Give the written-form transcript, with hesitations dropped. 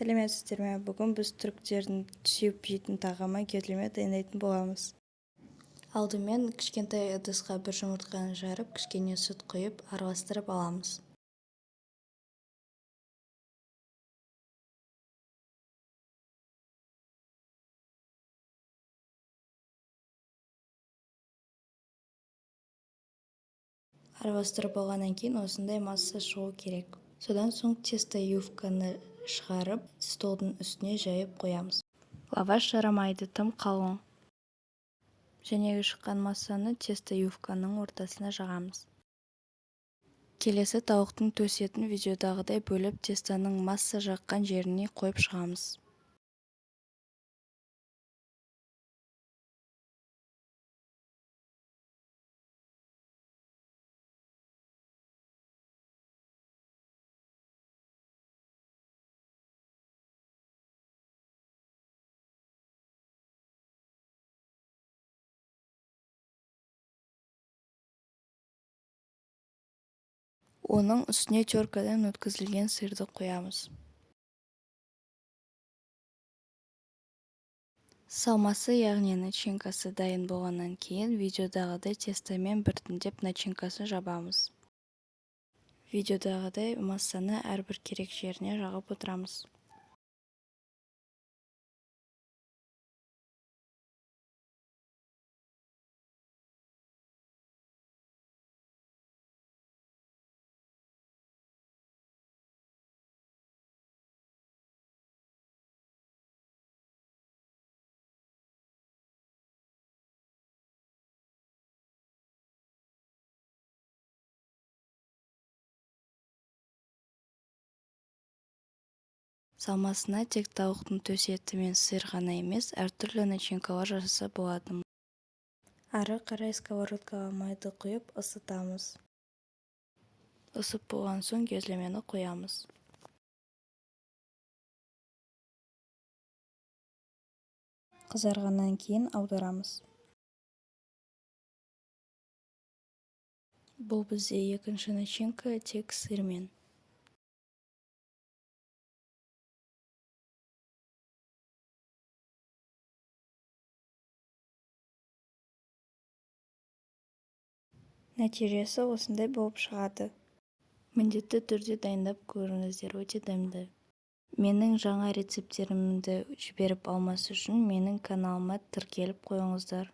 Сәлеметсіздер ме? Бүгін біз түріктердің сүйіп жейтін тағамы кеудеме дайындайтын боламыз. Алдымен кішкентай ыдысқа бір жұмыртқаны жарып, кішкене сүт құйып, араластырып аламыз. Араластырып болғаннан кейін осындай масса шығу керек. Содан соң тесто юбканы шығарып, столдың үстіне жайып қоямыз. Лаваш жарамайды, тым қалың. Және шыққан массаны тесто юбканың ортасына жағамыз. Келесі тауықтың төс етін видеодағыдай бөліп тестоның масса жаққан жеріне қойып шығамыз. Оның үстіне теркадан өткізілген сырды қоямыз. Салмасы, яғни начинкасы дайын болғаннан кейін видеодағыдай тестомен біртіндеп начинкасын жабамыз. Видеодағыдай массаны әрбір керек жеріне жағып отырамыз. Салмасына тек тауықтың төс еті мен сыр ғана емес, әртүрлі начинкалар жасаса болады. Ары қарай сковородкаға майды құйып ысытамыз. Isып болған соң кеуделемені қоямыз. Қызарғаннан кейін аударамыз. Бұл бізде екінші начинка тек сырмен. Нәтижесі осындай болып шығады. Міндетті түрде дайындап көріңіздер, өте дәмді. Менің жаңа рецептерімді жіберіп алмас үшін менің каналыма тіркеліп қойыңыздар.